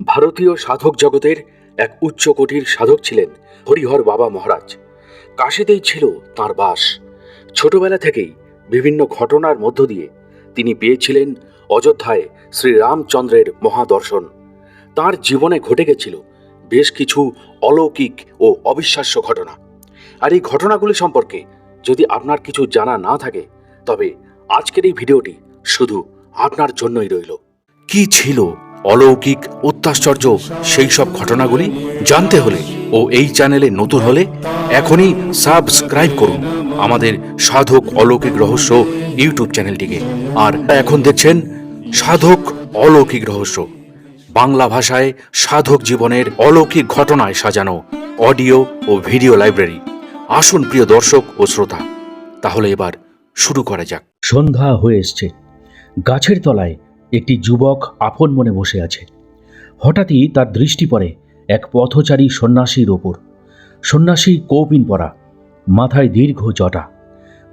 ভারতীয় সাধক জগতের এক উচ্চ কোটির সাধক ছিলেন হরিহর বাবা মহারাজ। কাশীতেই ছিল তাঁর বাস। ছোটবেলা থেকেই বিভিন্ন ঘটনার মধ্য দিয়ে তিনি পেয়েছিলেন অযোধ্যায় শ্রীরামচন্দ্রের মহাদর্শন। তাঁর জীবনে ঘটে গেছিল বেশ কিছু অলৌকিক ও অবিশ্বাস্য ঘটনা। আর এই ঘটনাগুলি সম্পর্কে যদি আপনার কিছু জানা না থাকে, তবে আজকের এই ভিডিওটি শুধু আপনার জন্যই রইল। কি ছিল অলৌকিক অত্যাশ্চর্য সেই সব ঘটনাগুলি জানতে হলে ও এই চ্যানেলে নতুন হলে এখনই সাবস্ক্রাইব করুন আমাদের সাধক অলৌকিক রহস্য ইউটিউব চ্যানেলটিকে। আর এখন দেখছেন সাধক অলৌকিক রহস্য, বাংলা ভাষায় সাধক জীবনের অলৌকিক ঘটনায় সাজানো অডিও ও ভিডিও লাইব্রেরি। আসুন প্রিয় দর্শক ও শ্রোতা, তাহলে এবার শুরু করা যাক। সন্ধ্যা হয়ে এসছে। গাছের তলায় একটি যুবক আপন মনে বসে আছে। হঠাৎই তার দৃষ্টি পড়ে এক পথচারী সন্ন্যাসীর ওপর। সন্ন্যাসী কৌপিন পরা, মাথায় দীর্ঘ জটা,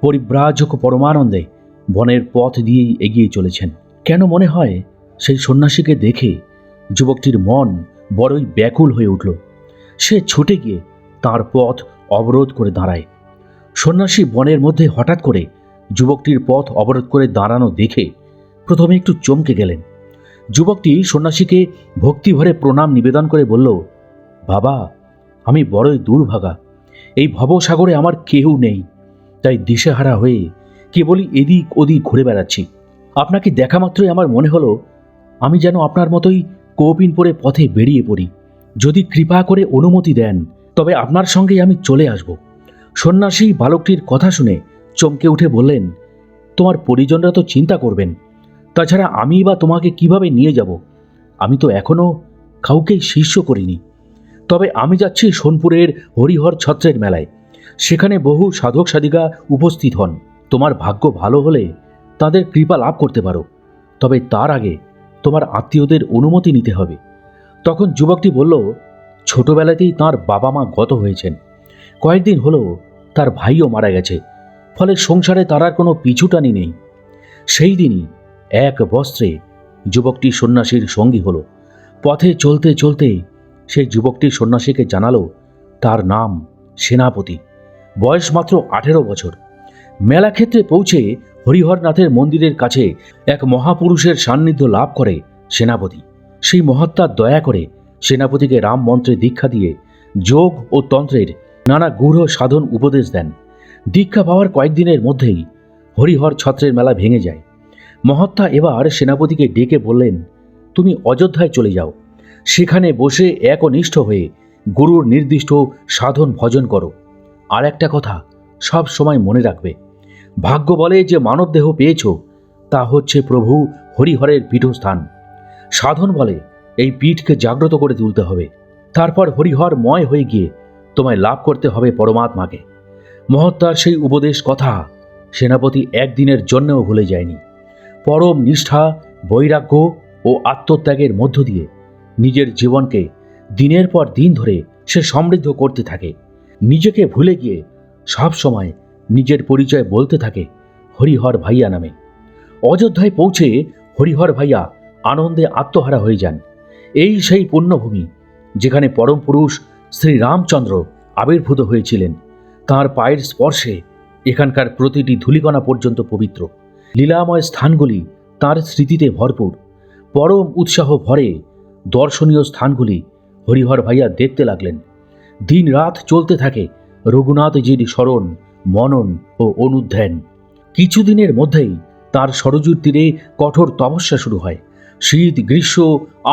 পরিব্রাজক পরমানন্দে বনের পথ দিয়েই এগিয়ে চলেছেন। কেন মনে হয় সেই সন্ন্যাসীকে দেখে যুবকটির মন বড়ই ব্যাকুল হয়ে উঠল। সে ছুটে গিয়ে তার পথ অবরোধ করে দাঁড়ায়। সন্ন্যাসী বনের মধ্যে হঠাৎ করে যুবকটির পথ অবরোধ করে দাঁড়ানো দেখে প্রথমে একটু চমকে গেলেন। যুবকটি সন্ন্যাসীকে ভক্তিভরে প্রণাম নিবেদন করে বলল, বাবা, আমি বড়ই দুর্ভাগা। এই ভবসাগরে আমার কেউ নেই, তাই দিশেহারা হয়ে কেবলই এদিক ওদিক ঘুরে বেড়াচ্ছি। আপনাকে দেখা মাত্রই আমার মনে হলো আমি যেন আপনার মতোই কৌপিন পরে পথে বেরিয়ে পড়ি। যদি কৃপা করে অনুমতি দেন তবে আপনার সঙ্গেই আমি চলে আসব। সন্ন্যাসী বালকটির কথা শুনে চমকে উঠে বললেন, তোমার পরিজনরা তো চিন্তা করবেন, তাছাড়া আমি বা তোমাকে কিভাবে নিয়ে যাব? আমি তো এখনো কাউকেই শিষ্য করিনি। তবে আমি যাচ্ছি সোনপুরের হরিহর ছত্রের মেলায়। সেখানে বহু সাধক সাধিকা উপস্থিত হন। তোমার ভাগ্য ভালো হলে তাদের কৃপা লাভ করতে পারো, তবে তার আগে তোমার আত্মীয়দের অনুমতি নিতে হবে। তখন যুবকটি বলল, ছোটবেলাতেই তার বাবা মা গত হয়েছেন। কয়েকদিন হলো তার ভাইও মারা গেছে, ফলে সংসারে তার আর কোনো পিছুটানি নেই। সেই দিনই এক বস্ত্রে যুবকটি সন্ন্যাসীর সঙ্গী হলো। পথে চলতে চলতে সেই যুবকটি সন্ন্যাসীকে জানালো তার নাম সেনাপতি, বয়স মাত্র 18 বছর। মেলাক্ষেত্রে পৌঁছে হরিহরনাথের মন্দিরের কাছে এক মহাপুরুষের সান্নিধ্য লাভ করে সেনাপতি। সেই মহাত্মা দয়া করে সেনাপতিকে রাম মন্ত্রে দীক্ষা দিয়ে যোগ ও তন্ত্রের নানা গূঢ় সাধন উপদেশ দেন। দীক্ষা পাওয়ার কয়েকদিনের মধ্যেই হরিহর ছত্রের মেলা ভেঙে যায়। মহাত্মা এবার সেনাপতিকে ডেকে বললেন, তুমি অযোধ্যায় চলে যাও, সেখানে বসে একনিষ্ঠ হয়ে গুরুর নির্দিষ্ট সাধন ভজন করো। আর একটা কথা সব সময় মনে রাখবে, ভাগ্য বলে যে মানব দেহ পেয়েছ তা হচ্ছে প্রভু হরিহরের পীঠস্থান। সাধন বলে এই পীঠকে জাগ্রত করে তুলতে হবে, তারপর হরিহর ময় হয়ে গিয়ে তোমায় লাভ করতে হবে পরমাত্মাকে। মহাত্মার সেই উপদেশ কথা সেনাপতি একদিনের জন্যও ভুলে যায়নি। পরম নিষ্ঠা, বৈরাগ্য ও আত্মত্যাগের মধ্য দিয়ে নিজের জীবনকে দিনের পর দিন ধরে সে সমৃদ্ধ করতে থাকে। নিজেকে ভুলে গিয়ে সব সময় নিজের পরিচয় বলতে থাকে হরিহর ভাইয়া নামে। অযোধ্যায় পৌঁছে হরিহর ভাইয়া আনন্দে আত্মহারা হয়ে যান। এই সেই পুণ্যভূমি যেখানে পরম পুরুষ শ্রীরামচন্দ্র আবির্ভূত হয়েছিলেন। তাঁর পায়ের স্পর্শে এখানকার প্রতিটি ধূলিকণা পর্যন্ত পবিত্র। লীলাময় স্থানগুলি তাঁর স্মৃতিতে ভরপুর। পরম উৎসাহ ভরে দর্শনীয় স্থানগুলি হরিহর ভাইয়া দেখতে লাগলেন। দিন রাত চলতে থাকে রঘুনাথজির স্মরণ, মনন ও অনুধ্যান। কিছুদিনের মধ্যেই তার সরযূর তীরে কঠোর তপস্যা শুরু হয়। শীত গ্রীষ্ম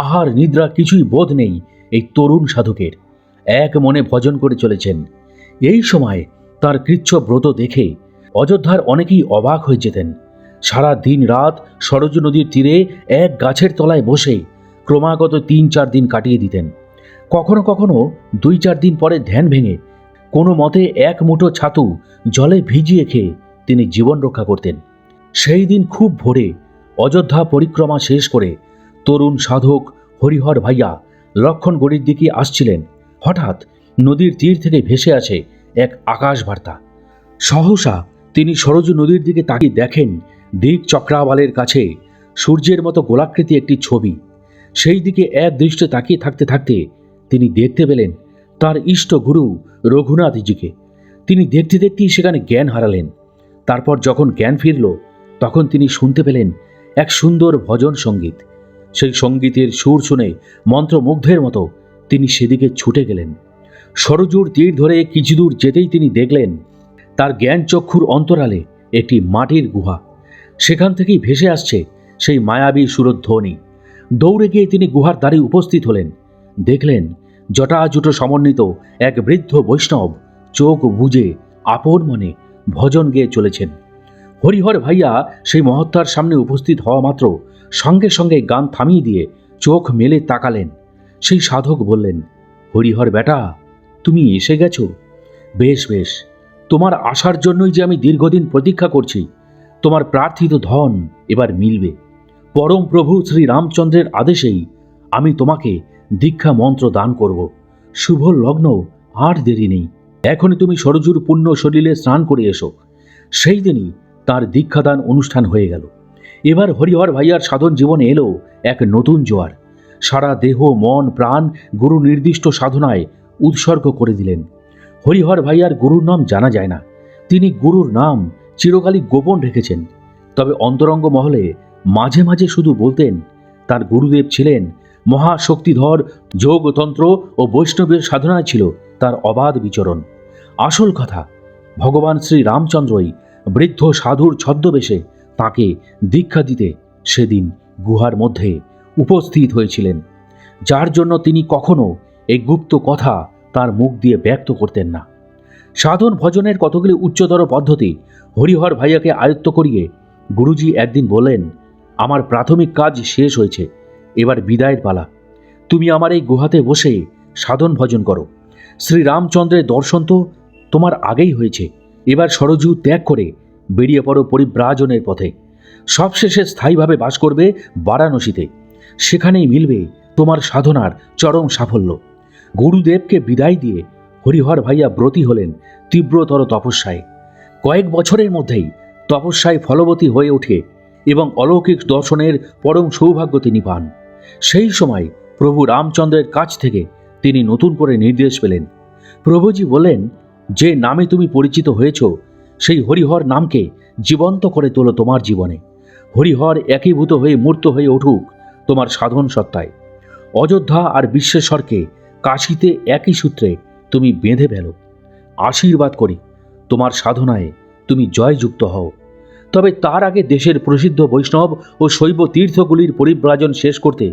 আহার নিদ্রা কিছুই বোধ নেই এই তরুণ সাধকের। এক মনে ভজন করে চলেছেন। এই সময় তার কৃচ্ছ ব্রত দেখে অযোধ্যার অনেকেই অবাক হয়ে যেতেন। সারা দিন রাত সরযূ নদীর তীরে এক গাছের তলায় বসে ক্রমাগত 3-4 দিন কাটিয়ে দিতেন। কখনো কখনো 2-4 দিন পরে ধ্যান ভেঙে কোনো মতে এক মুঠো ছাতু জলে ভিজিয়ে খেয়ে তিনি জীবন রক্ষা করতেন। সেই দিন খুব ভোরে অযোধ্যা পরিক্রমা শেষ করে তরুণ সাধক হরিহর ভাইয়া লক্ষণগড়ির দিকে আসছিলেন। হঠাৎ নদীর তীর থেকে ভেসে আসে এক আকাশ বার্তা। সহসা তিনি সরযূ নদীর দিকে তাকিয়ে দেখেন দিক চক্রাবালের কাছে সূর্যের মতো গোলাকৃতি একটি ছবি। সেই দিকে এক দৃষ্টে তাকিয়ে থাকতে থাকতে তিনি দেখতে পেলেন তার ইষ্ট গুরু রঘুনাথজিকে। তিনি দেখতে দেখতেই সেখানে জ্ঞান হারালেন। তারপর যখন জ্ঞান ফিরল, তখন তিনি শুনতে পেলেন এক সুন্দর ভজন সঙ্গীত। সেই সঙ্গীতের সুর শুনে মন্ত্রমুগ্ধের মতো তিনি সেদিকে ছুটে গেলেন। সরজুর তীর ধরে কিছু দূর যেতেই তিনি দেখলেন তার জ্ঞান চক্ষুর অন্তরালে একটি মাটির গুহা। সেখান থেকেই ভেসে আসছে সেই মায়াবী সুরধ্বনি। দৌড়ে গিয়ে তিনি গুহার দ্বারে উপস্থিত হলেন। দেখলেন জটাজুটো সমন্বিত এক বৃদ্ধ বৈষ্ণব চোখ বুজে আপন মনে ভজন গেয়ে চলেছেন। হরিহর ভাইয়া সেই মহাত্মার সামনে উপস্থিত হওয়া মাত্র সঙ্গে সঙ্গে গান থামিয়ে দিয়ে চোখ মেলে তাকালেন। সেই সাধক বললেন, হরিহর বেটা, তুমি এসে গেছো? বেশ বেশ, তোমার আসার জন্যই যে আমি দীর্ঘদিন প্রতীক্ষা করছি। তোমার প্রার্থিত ধন এবার মিলবে। পরম প্রভু শ্রী রামচন্দ্রের আদেশেই আমি তোমাকে দীক্ষা মন্ত্র দান করব। শুভ লগ্ন, আর দেরি নেই। এখনই তুমি সরজুর পুণ্য শরীরে স্নান করে এসো। সেই দিনই তার দীক্ষাদান অনুষ্ঠান হয়ে গেল। এবার হরিহর ভাইয়ার সাধন জীবনে এলো এক নতুন জোয়ার। সারা দেহ মন প্রাণ গুরু নির্দিষ্ট সাধনায় উৎসর্গ করে দিলেন। হরিহর ভাইয়ার গুরুর নাম জানা যায় না। তিনি গুরুর নাম চিরকালই গোপন রেখেছেন। তবে অন্তরঙ্গ মহলে মাঝে মাঝে শুধু বলতেন তার গুরুদেব ছিলেন মহাশক্তিধর। যোগতন্ত্র ও বৈষ্ণবের সাধনায় ছিল তার অবাধ বিচরণ। আসল কথা, ভগবান শ্রী রামচন্দ্রই বৃদ্ধ সাধুর ছদ্মবেশে তাকে দীক্ষা দিতে সেদিন গুহার মধ্যে উপস্থিত হয়েছিলেন, যার জন্য তিনি কখনো এই গুপ্ত কথা তার মুখ দিয়ে ব্যক্ত করতেন না। সাধন ভজনের কতগুলি উচ্চতর পদ্ধতি হরিহর ভাইয়াকে আয়ত্ত করিয়ে গুরুজি একদিন বললেন, আমার প্রাথমিক কাজ শেষ হয়েছে, এবার বিদায়ের পালা। তুমি আমার এই গুহাতে বসে সাধন ভজন করো। শ্রী রামচন্দ্রের দর্শন তো তোমার আগেই হয়েছে। এবার সরজু ত্যাগ করে বেরিয়ে পড়ো পরিব্রাজনের পথে। সবশেষে স্থায়ীভাবে বাস করবে বারাণসীতে। সেখানেই মিলবে তোমার সাধনার চরম সাফল্য। গুরুদেবকে বিদায় দিয়ে হরিহর ভাইয়া ব্রতী হলেন তীব্রতর তপস্যায়। কয়েক বছরের মধ্যেই তপস্যায় ফলবতী হয়ে ওঠে এবং অলৌকিক দর্শনের পরম সৌভাগ্য তিনি পান। সেই সময় প্রভু রামচন্দ্রের কাছ থেকে তিনি নতুন করে নির্দেশ পেলেন। প্রভুজি বললেন, যে নামে তুমি পরিচিত হয়েছ সেই হরিহর নামকে জীবন্ত করে তোলো তোমার জীবনে। হরিহর একীভূত হয়ে মূর্ত হয়ে উঠুক তোমার সাধন সত্তায়। অযোধ্যা আর বিশ্বেশ্বরকে কাশীতে একই সূত্রে তুমি বেঁধে ফেলো। আশীর্বাদ করি তোমার সাধনায় তুমি জয়যুক্ত হও। তবে তার আগে দেশের প্রসিদ্ধ বৈষ্ণব ও শৈব তীর্থগুলির পরিব্রাজন শেষ করতে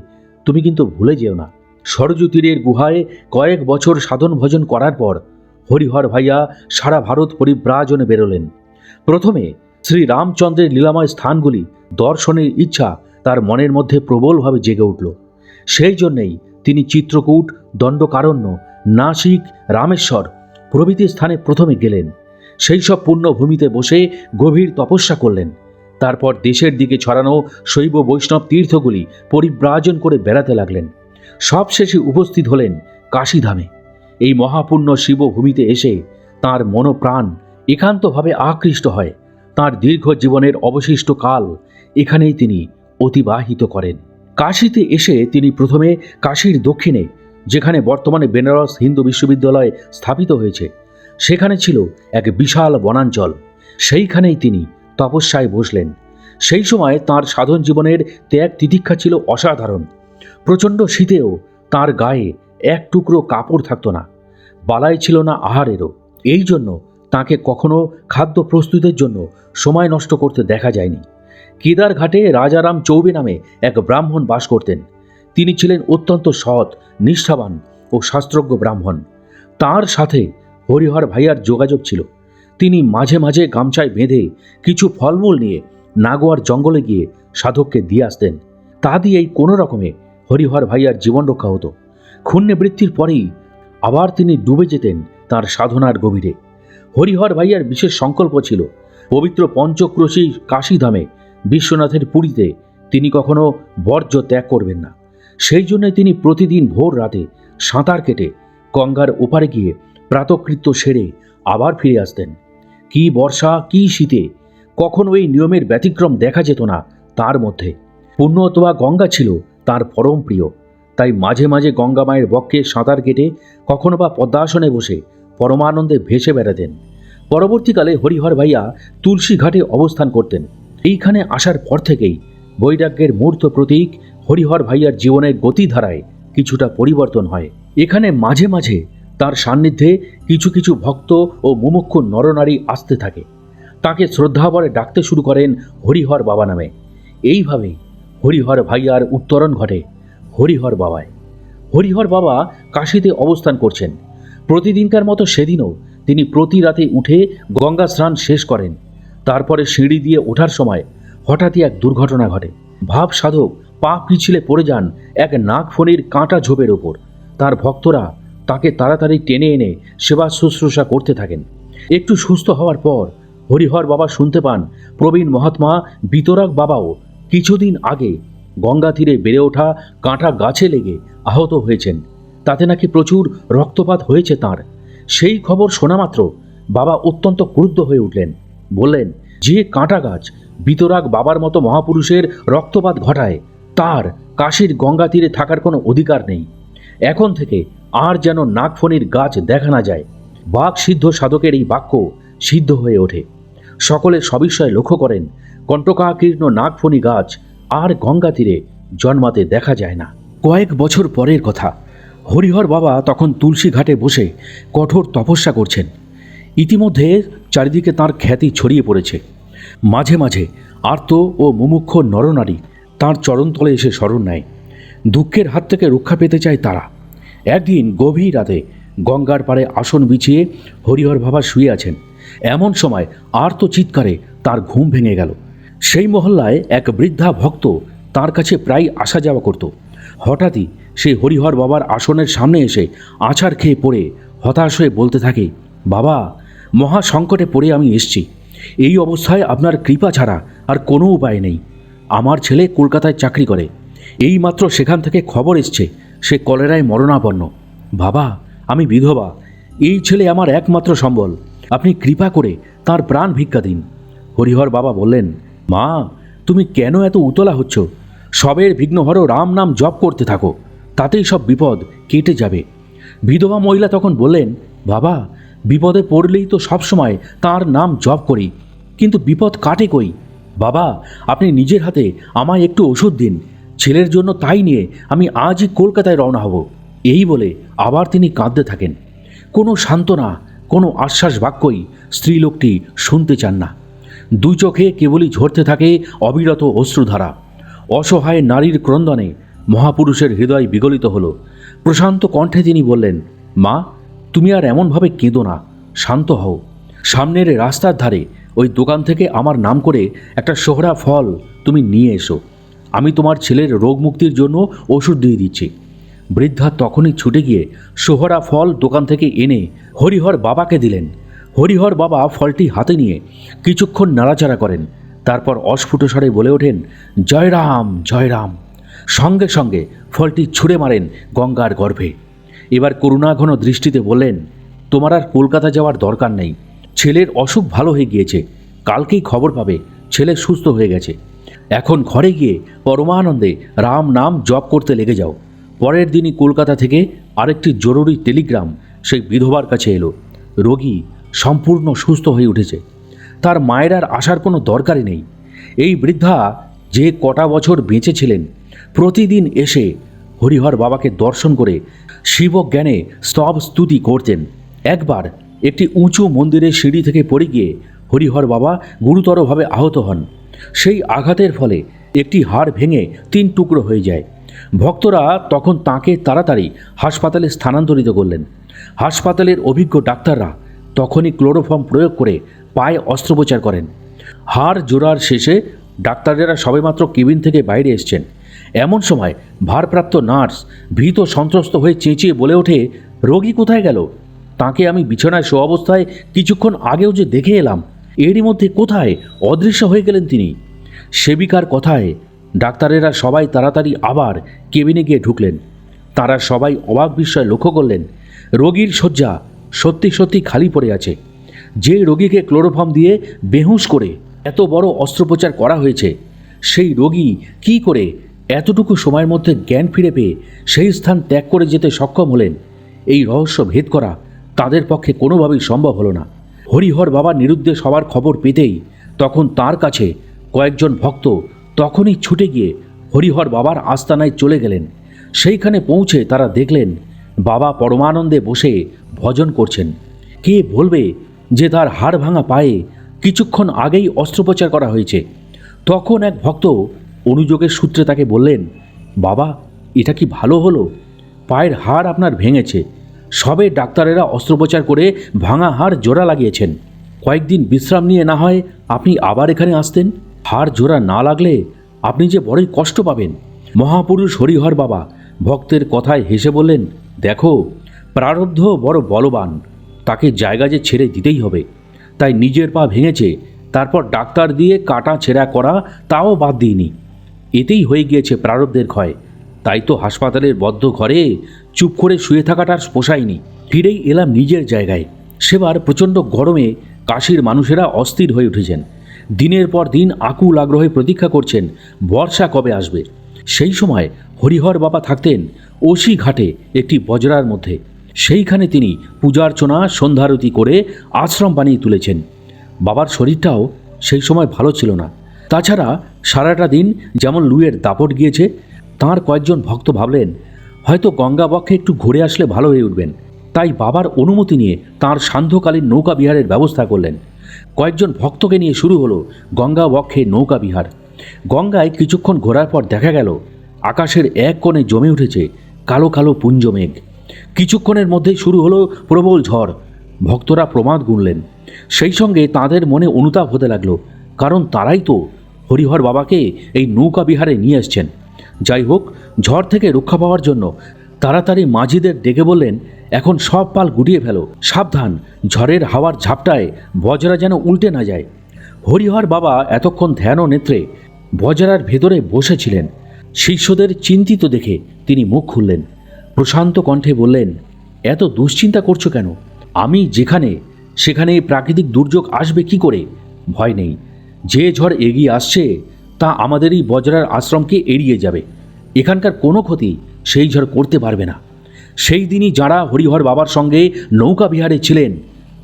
তুমি কিন্তু ভুলে যেও না। সরজু তীরের গুহায় কয়েক বছর সাধন ভজন করার পর হরিহর ভাইয়া সারা ভারত পরিব্রাজনে বেরোলেন। প্রথমে শ্রী রামচন্দ্রের লীলাময় স্থানগুলি দর্শনের ইচ্ছা তার মনের মধ্যে প্রবলভাবে জেগে উঠল। সেই জন্যেই তিনি চিত্রকূট, দণ্ডকারণ্য, নাসিক, রামেশ্বর প্রভৃতি স্থানে প্রথমে গেলেন। সেই সব পুণ্যভূমিতে বসে গভীর তপস্যা করলেন। তারপর দেশের দিকে ছড়ানো শৈব বৈষ্ণব তীর্থগুলি পরিব্রাজন করে বেড়াতে লাগলেন। সবশেষে উপস্থিত হলেন কাশীধামে। এই মহাপুণ্য শিবভূমিতে এসে তাঁর মনোপ্রাণ একান্তভাবে আকৃষ্ট হয়। তাঁর দীর্ঘ জীবনের অবশিষ্ট কাল এখানেই তিনি অতিবাহিত করেন। কাশীতে এসে তিনি প্রথমে কাশীর দক্ষিণে, যেখানে বর্তমানে বেনারস হিন্দু বিশ্ববিদ্যালয় স্থাপিত হয়েছে, সেখানে ছিল এক বিশাল বনাঞ্চল। সেইখানেই তিনি তপস্যায় বসলেন। সেই সময় তাঁর সাধন জীবনের ত্যাগ তিতিক্ষা ছিল অসাধারণ। প্রচণ্ড শীতেও তাঁর গায়ে এক টুকরো কাপড় থাকত না, বালাই ছিল না আহারেরও। এই জন্য তাঁকে কখনো খাদ্য প্রস্তুতের জন্য সময় নষ্ট করতে দেখা যায়নি। কেদারঘাটে রাজারাম চৌবে নামে এক ব্রাহ্মণ বাস করতেন। তিনি ছিলেন অত্যন্ত সৎ, নিষ্ঠাবান ও শাস্ত্রজ্ঞ ব্রাহ্মণ। তাঁর সাথে হরিহর ভাইয়ার যোগাযোগ ছিল। তিনি মাঝে মাঝে গামছায় বেঁধে কিছু ফলমূল নিয়ে নাগোয়ার জঙ্গলে গিয়ে সাধককে দিয়ে আসতেন। তা দিয়েই কোনো রকমে হরিহর ভাইয়ার জীবন রক্ষা হতো। ক্ষুণ্ণবৃত্তির পরেই আবার তিনি ডুবে যেতেন তার সাধনার গভীরে। হরিহর ভাইয়ার বিশেষ সংকল্প ছিল, পবিত্র পঞ্চক্রোশী কাশীধামে বিশ্বনাথের পুরীতে তিনি কখনো বর্জ্য ত্যাগ করবেন না। সেই জন্য তিনি প্রতিদিন ভোর রাতে সাঁতার কেটে গঙ্গার ওপারে গিয়ে প্রাতকৃত্য সেরে আবার ফিরে আসতেন। কি বর্ষা কি শীতে কখনো এই নিয়মের ব্যতিক্রম দেখা যেত না তার মধ্যে। পুণ্য অথবা গঙ্গা ছিল তার পরম প্রিয়। তাই মাঝে মাঝে গঙ্গা মায়ের বক্ষে সাঁতার কেটে কখনো বা পদ্মাসনে বসে পরমানন্দে ভেসে বেড়াতেন। পরবর্তীকালে হরিহর ভাইয়া তুলসী ঘাটে অবস্থান করতেন। এইখানে আসার পর থেকেই বৈরাগ্যের মূর্ত প্রতীক হরিহর ভাইয়ার জীবনের গতিধারায় কিছুটা পরিবর্তন হয়। এখানে মাঝে মাঝে তার সান্নিধ্যে কিছু কিছু ভক্ত ও মুমুক্ষু নরনারী আসতে থাকে। তাকে শ্রদ্ধাভরে ডাকতে শুরু করেন হরিহর বাবা নামে। এইভাবেই হরিহর ভাইয়ার উত্তরণ ঘটে হরিহর বাবায়। হরিহর বাবা কাশীতে অবস্থান করছেন। প্রতিদিনকার মতো সেদিনও তিনি প্রতি রাতে উঠে গঙ্গা স্নান শেষ করেন। তারপরে সিঁড়ি দিয়ে ওঠার সময় হঠাৎই এক দুর্ঘটনা ঘটে। ভাব সাধক পা পিছলে পড়ে যান এক নাগফণির কাঁটা ঝোপের ওপর। তার ভক্তরা তাকে তাড়াতাড়ি টেনে এনে সেবা শুশ্রূষা করতে থাকেন। একটু সুস্থ হওয়ার পর হরিহর বাবা শুনতে পান প্রবীণ মহাত্মা বিতরক বাবাও কিছুদিন আগে গঙ্গা তীরে বেড়ে ওঠা কাঁটা গাছে লেগে আহত হয়েছেন। তাতে নাকি প্রচুর রক্তপাত হয়েছে তাঁর। সেই খবর শোনা মাত্র বাবা অত্যন্ত ক্রুদ্ধ হয়ে উঠলেন। বললেন, যে কাঁটা গাছ বিতরাগ বাবার মতো মহাপুরুষের রক্তপাত ঘটায়, তার কাশীর গঙ্গা তীরে থাকার কোনো অধিকার নেই। এখন থেকে আর যেন নাগফণির গাছ দেখা না যায়। বাক সিদ্ধ সাধকের এই বাক্য সিদ্ধ হয়ে ওঠে। সকলে সবিষয়ে লক্ষ্য করেন কণ্টকাকীর্ণ নাগফণি গাছ আর গঙ্গা তীরে জন্মাতে দেখা যায় না। কয়েক বছর পরের কথা। হরিহর বাবা তখন তুলসী ঘাটে বসে কঠোর তপস্যা করছেন। ইতিমধ্যে চারিদিকে তাঁর খ্যাতি ছড়িয়ে পড়েছে। মাঝে মাঝে আর্ত ও মুমুক্ষ নরনারী তাঁর চরণতলে এসে শরণ নেয়। দুঃখের হাত থেকে রক্ষা পেতে চায় তারা। একদিন গভীর রাতে গঙ্গার পাড়ে আসন বিছিয়ে হরিহর বাবা শুয়ে আছেন। এমন সময় আর্ত চিৎকারে তার ঘুম ভেঙে গেল। সেই মহল্লায় এক বৃদ্ধা ভক্ত তার কাছে প্রায় আসা যাওয়া করত। হঠাৎই সে হরিহর বাবার আসনের সামনে এসে আছাড় খেয়ে পড়ে হতাশ হয়ে বলতে থাকে, বাবা, মহা সংকটে পড়ে আমি এসছি। এই অবস্থায় আপনার কৃপা ছাড়া আর কোনো উপায় নেই। আমার ছেলে কলকাতায় চাকরি করে। এইমাত্র সেখান থেকে খবর এসছে সে কলেরায় মরণাপন্ন। বাবা, আমি বিধবা। এই ছেলে আমার একমাত্র সম্বল। আপনি কৃপা করে তার প্রাণ ভিক্ষা দিন। হরিহর বাবা বললেন, মা, তুমি কেন এত উতলা হচ্ছ? সবের বিঘ্নহর রাম নাম জপ করতে থাকো, তাতেই সব বিপদ কেটে যাবে। বিধবা মহিলা তখন বললেন, বাবা, বিপদে পড়লেই তো সবসময় তার নাম জপ করি, কিন্তু বিপদ কাটে কই? বাবা, আপনি নিজের হাতে আমায় একটু ওষুধ দিন। ছেলের জন্য তাই নিয়ে আমি আজই কলকাতায় রওনা হব। এই বলে আবার তিনি কাঁদতে থাকেন। কোনো সান্ত্বনা, কোনো আশ্বাস বাক্যই স্ত্রীলোকটি শুনতে চান না। দুই চোখে কেবলই ঝরতে থাকে অবিরত অশ্রুধারা। অসহায় নারীর ক্রন্দনে মহাপুরুষের হৃদয় বিগলিত হলো। প্রশান্ত কণ্ঠে তিনি বললেন, মা, তুমি আর এমনভাবে কেঁদো না, শান্ত হও। সামনের রাস্তার ধারে ওই দোকান থেকে আমার নাম করে একটা সোহরা ফল তুমি নিয়ে এসো। আমি তোমার ছেলের রোগ মুক্তির জন্য ওষুধ দিয়ে দিচ্ছি। বৃদ্ধা তখনই ছুটে গিয়ে সোহরা ফল দোকান থেকে এনে হরিহর বাবাকে দিলেন। হরিহর বাবা ফলটি হাতে নিয়ে কিছুক্ষণ নাড়াচাড়া করেন। তারপর অস্ফুট স্বরে বলে ওঠেন, জয় রাম, জয় রাম। সঙ্গে সঙ্গে ফলটি ছুঁড়ে মারেন গঙ্গার গর্ভে। এবার করুণাঘন দৃষ্টিতে বললেন, তোমার আর কলকাতা যাওয়ার দরকার নেই। ছেলের অসুখ ভালো হয়ে গিয়েছে। কালকেই খবর পাবে ছেলে সুস্থ হয়ে গেছে। এখন ঘরে গিয়ে পরমানন্দে রাম নাম জপ করতে লেগে যাও। পরের দিনই কলকাতা থেকে আরেকটি জরুরি টেলিগ্রাম সেই বিধবার কাছে এলো। রোগী সম্পূর্ণ সুস্থ হয়ে উঠেছে। তার মায়ের আর আসার কোনো দরকারই নেই। এই বৃদ্ধা যে কটা বছর বেঁচে ছিলেন, প্রতিদিন এসে হরিহর বাবাকে দর্শন করে শিবজ্ঞানে স্তব স্তুতি করতেন। একবার একটি উঁচু মন্দিরের সিঁড়ি থেকে পড়ে গিয়ে হরিহর বাবা গুরুতরভাবে আহত হন। সেই আঘাতের ফলে একটি হাড় ভেঙে 3 টুকরো হয়ে যায়। ভক্তরা তখন তাঁকে তাড়াতাড়ি হাসপাতালে স্থানান্তরিত করলেন। হাসপাতালের অভিজ্ঞ ডাক্তাররা তখনই ক্লোরোফর্ম প্রয়োগ করে পায়ে অস্ত্রোপচার করেন। হাড় জোড়ার শেষে ডাক্তারেরা সবেমাত্র কেবিন থেকে বাইরে এসছেন। এমন সময় ভারপ্রাপ্ত নার্স ভীত সন্ত্রস্ত হয়ে চেঁচিয়ে বলে ওঠে, রোগী কোথায় গেল? তাকে আমি বিছানায় শোয়া অবস্থায় কিছুক্ষণ আগেও যে দেখে এলাম, এরই মধ্যে কোথায় অদৃশ্য হয়ে গেলেন তিনি? সেবিকার কথায় ডাক্তারেরা সবাই তাড়াতাড়ি আবার কেবিনে গিয়ে ঢুকলেন। তারা সবাই অবাক বিস্ময়ে লক্ষ্য করলেন রোগীর শয্যা সত্যি সত্যি খালি পড়ে আছে। যে রোগীকে ক্লোরোফর্ম দিয়ে বেহুঁশ করে এত বড় অস্ত্রোপচার করা হয়েছে, সেই রোগী কি করে এতটুকু সময়ের মধ্যে জ্ঞান ফিরে পেয়ে সেই স্থান ত্যাগ করে যেতে সক্ষম হলেন। এই রহস্য ভেদ করা তাদের পক্ষে কোনোভাবেই সম্ভব হলো না। হরিহর বাবা নিরুদ্দেশ হওয়ার খবর পেতেই তখন তার কাছে কয়েকজন ভক্ত তখনই ছুটে গিয়ে হরিহর বাবার আস্তানায় চলে গেলেন। সেইখানে পৌঁছে তারা দেখলেন বাবা পরমানন্দে বসে ভজন করছেন। কে বলবে যে তার হাড় ভাঙা পায়ে কিছুক্ষণ আগেই অস্ত্রোপচার করা হয়েছে। তখন এক ভক্ত অনুযোগের সূত্রে তাকে বললেন, বাবা, এটা কি ভালো হলো? পায়ের হাড় আপনার ভেঙেছে, সবে ডাক্তারেরা অস্ত্রোপচার করে ভাঙা হাড় জোড়া লাগিয়েছেন। কয়েকদিন বিশ্রাম নিয়ে না হয় আপনি আবার এখানে আসতেন। হাড় জোড়া না লাগলে আপনি যে বড়ই কষ্ট পাবেন। মহাপুরুষ হরিহর বাবা ভক্তের কথায় হেসে বললেন, দেখো, প্রারব্ধ বড় বলবান, তাকে জায়গা যে ছেড়ে দিতেই হবে। তাই নিজের পা ভেঙেছে, তারপর ডাক্তার দিয়ে কাটা ছেঁড়া করা তাও বাদ দিইনি। এতেই হয়ে গিয়েছে প্রারব্ধের ক্ষয়। তাই তো হাসপাতালের বদ্ধ ঘরে চুপ করে শুয়ে থাকাটা আর পোষায়নি। ফিরেই এলাম নিজের জায়গায়। সেবার প্রচণ্ড গরমে কাশীর মানুষেরা অস্থির হয়ে উঠেছেন। দিনের পর দিন আকুল আগ্রহে প্রতীক্ষা করছেন বর্ষা কবে আসবে। সেই সময় হরিহর বাবা থাকতেন ওসি ঘাটে একটি বজরার মধ্যে। সেইখানে তিনি পূজার্চনা সন্ধ্যারতি করে আশ্রম বানিয়ে তুলেছেন। বাবার শরীরটাও সেই সময় ভালো ছিল না। তাছাড়া সারাটা দিন যেমন লুয়ের দাপট গিয়েছে, তাঁর কয়েকজন ভক্ত ভাবলেন হয়তো গঙ্গা বক্ষে একটু ঘুরে আসলে ভালো হয়ে উঠবেন। তাই বাবার অনুমতি নিয়ে তাঁর সান্ধ্যকালীন নৌকা বিহারের ব্যবস্থা করলেন। কয়েকজন ভক্তকে নিয়ে শুরু হলো গঙ্গা বক্ষে নৌকা বিহার। গঙ্গায় কিছুক্ষণ ঘোরার পর দেখা গেল আকাশের এক কোণে জমে উঠেছে কালো কালো পুঞ্জ মেঘ। কিছুক্ষণের মধ্যেই শুরু হলো প্রবল ঝড়। ভক্তরা প্রমাদ গুনলেন। সেই সঙ্গে তাদের মনে অনুতাপ হতে লাগলো, কারণ তারাই তো হরিহর বাবাকে এই নৌকা বিহারে নিয়ে আসছেন। যাই হোক, ঝড় থেকে রক্ষা পাওয়ার জন্য তাড়াতাড়ি মাঝিদের ডেকে বললেন, এখন সব পাল গুটিয়ে ফেলো, সাবধান, ঝড়ের হাওয়ার ঝাপটায় বজরা যেন উল্টে না যায়। হরিহর বাবা এতক্ষণ ধ্যান ও নেত্রে বজরার ভেতরে বসেছিলেন। শিষ্যদের চিন্তিত দেখে তিনি মুখ খুললেন। প্রশান্ত কণ্ঠে বললেন, এত দুশ্চিন্তা করছো কেন? আমি যেখানে সেখানে প্রাকৃতিক দুর্যোগ আসবে কি করে? ভয় নেই, যে ঝড় এগিয়ে আসছে তা আমাদের এই বজরার আশ্রমকে এড়িয়ে যাবে। এখানকার কোনো ক্ষতি সেই ঝড় করতে পারবে না। সেই দিনই যারা হরিহর বাবার সঙ্গে নৌকা বিহারে ছিলেন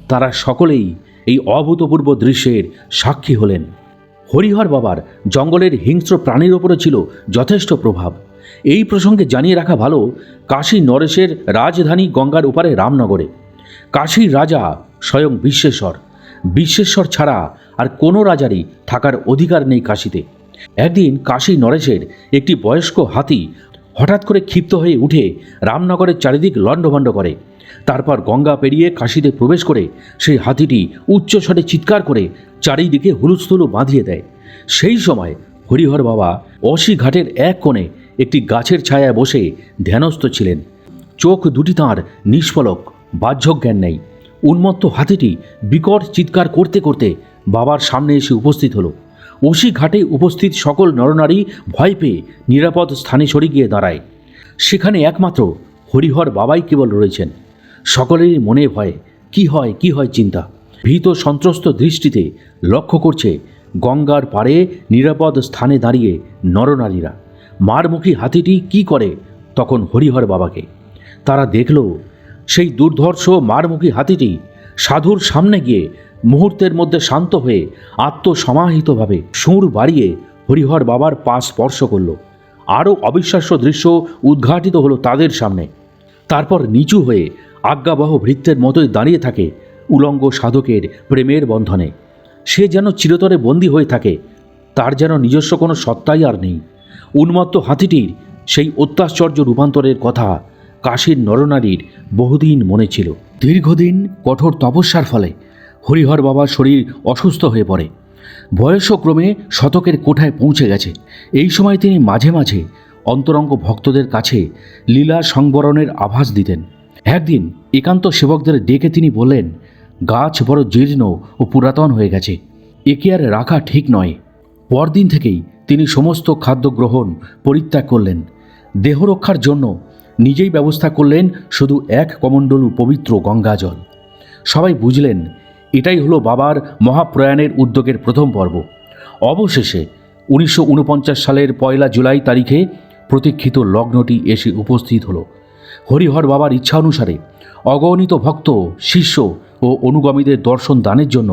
তারা সকলেই এই অভূতপূর্ব দৃশ্যের সাক্ষী হলেন। হরিহর বাবার জঙ্গলের হিংস্র প্রাণীর ওপরে ছিল যথেষ্ট প্রভাব। এই প্রসঙ্গে জানিয়ে রাখা ভালো, কাশী নরেশের রাজধানী গঙ্গার ওপারে রামনগরে। কাশীর রাজা স্বয়ং বিশ্বেশ্বর। বিশ্বেশ্বর ছাড়া আর কোনো রাজারই থাকার অধিকার নেই কাশীতে। একদিন কাশী নরেশের একটি বয়স্ক হাতি হঠাৎ করে ক্ষিপ্ত হয়ে উঠে রামনগরের চারিদিক লণ্ডভণ্ড করে। তারপর গঙ্গা পেরিয়ে কাশীতে প্রবেশ করে সেই হাতিটি উচ্চস্বরে চিৎকার করে চারিদিকে হুলুস্থুলু বাঁধিয়ে দেয়। সেই সময় হরিহর বাবা অসি ঘাটের এক কোণে একটি গাছের ছায়ায় বসে ধ্যানস্থ ছিলেন। চোখ দুটি তাঁর নিষ্পলক, বাহ্যজ্ঞান নেই। উন্মত্ত হাতিটি বিকট চিৎকার করতে করতে বাবার সামনে এসে উপস্থিত হলো। অসি ঘাটে উপস্থিত সকল নরনারী ভয় পেয়ে নিরাপদ স্থানে সরে গিয়ে দাঁড়ায়। সেখানে একমাত্র হরিহর বাবাই কেবল রয়েছেন। সকলেরই মনে ভয়, কি হয় চিন্তা। ভীত সন্ত্রস্ত দৃষ্টিতে লক্ষ্য করছে গঙ্গার পাড়ে নিরাপদ স্থানে দাঁড়িয়ে নরনারীরা। মারমুখী হাতিটি কি করে তখন হরিহর বাবাকে। তারা দেখল সেই দুর্ধর্ষ মারমুখী হাতিটি সাধুর সামনে গিয়ে মুহূর্তের মধ্যে শান্ত হয়ে আত্মসমাহিতভাবে সুর বাড়িয়ে হরিহর বাবার পা স্পর্শ করল। আরও অবিশ্বাস্য দৃশ্য উদ্ঘাটিত হলো তাদের সামনে। তারপর নিচু হয়ে আজ্ঞাবহ ভৃত্যের মতোই দাঁড়িয়ে থাকে উলঙ্গ সাধকের প্রেমের বন্ধনে। সে যেন চিরতরে বন্দী হয়ে থাকে, তার যেন নিজস্ব কোনো সত্তাই আর নেই। উন্মত্ত হাতিটির সেই অত্যাশ্চর্য রূপান্তরের কথা কাশীর নরনারীর বহুদিন মনে ছিল। দীর্ঘদিন কঠোর তপস্যার ফলে হরিহর বাবার শরীর অসুস্থ হয়ে পড়ে। বয়সক্রমে শতকের কোঠায় পৌঁছে গেছে। এই সময় তিনি মাঝে মাঝে অন্তরঙ্গ ভক্তদের কাছে লীলা সংবরণের আভাস দিতেন। একদিন একান্ত সেবকদের ডেকে তিনি বললেন, গাছ বড় জীর্ণ ও পুরাতন হয়ে গেছে, একে আর রাখা ঠিক নয়। পরদিন থেকেই তিনি সমস্ত খাদ্য গ্রহণ পরিত্যাগ করলেন। দেহরক্ষার জন্য নিজেই ব্যবস্থা করলেন শুধু এক কমণ্ডলু পবিত্র গঙ্গা জল। সবাই বুঝলেন এটাই হলো বাবার মহাপ্রয়াণের উদ্যোগের প্রথম পর্ব। অবশেষে 1949 সালের 1 জুলাই তারিখে প্রতীক্ষিত লগ্নটি এসে উপস্থিত হলো। হরিহর বাবার ইচ্ছা অনুসারে অগণিত ভক্ত, শিষ্য ও অনুগামীদের দর্শন দানের জন্য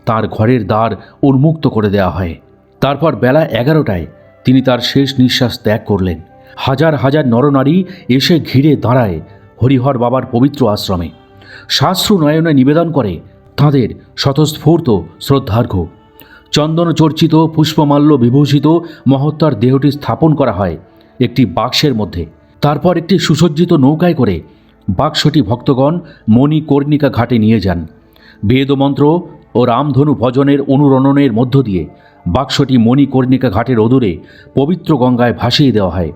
তার ঘরের দ্বার উন্মুক্ত করে দেওয়া হয়। তারপর বেলা 11টায় তিনি তার শেষ নিঃশ্বাস ত্যাগ করলেন। হাজার হাজার নরনারী এসে ঘিরে দাঁড়ায় হরিহর বাবার পবিত্র আশ্রমে। শাস্ত্র নয়নে নিবেদন করে তাঁদের স্বতঃস্ফূর্ত শ্রদ্ধার্ঘ্য। চন্দন চর্চিত, পুষ্পমাল্য বিভূষিত মহত্তার দেহটি স্থাপন করা হয় একটি বাক্সের মধ্যে। তারপর একটি সুসজ্জিত নৌকায় করে বাক্সটি ভক্তগণ মণিকর্ণিকা ঘাটে নিয়ে যান। বেদমন্ত্র ও রামধনু ভজনের অনুরণনের মধ্য দিয়ে বাক্সটি মণিকর্ণিকা ঘাটের অদূরে পবিত্র গঙ্গায় ভাসিয়ে দেওয়া হয়।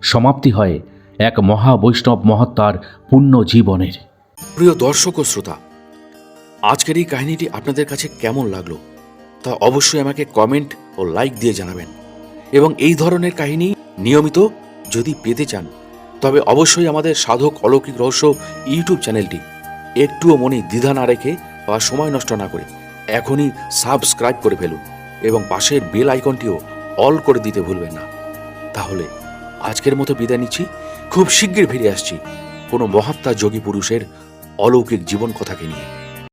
সমাপ্তি হয় এক মহাবৈষ্ণব মহাত্মার পুণ্য জীবনের। প্রিয় দর্শক ও শ্রোতা, আজকের এই কাহিনীটি আপনাদের কাছে কেমন লাগলো তা অবশ্যই আমাকে কমেন্ট ও লাইক দিয়ে জানাবেন। এবং এই ধরনের কাহিনী নিয়মিত যদি পেতে চান তবে অবশ্যই আমাদের সাধক অলৌকিক রহস্য ইউটিউব চ্যানেলটি একটুও মনে দ্বিধা না রেখে বা সময় নষ্ট না করে এখনই সাবস্ক্রাইব করে ফেলুন এবং পাশের বেল আইকনটিও অল করে দিতে ভুলবেন না। তাহলে আজকের মতো বিদায় নিচ্ছি। খুব শীঘ্রই ফিরে আসছি কোনো মহাত্মা যোগী পুরুষের অলৌকিক জীবন কথাকে নিয়ে।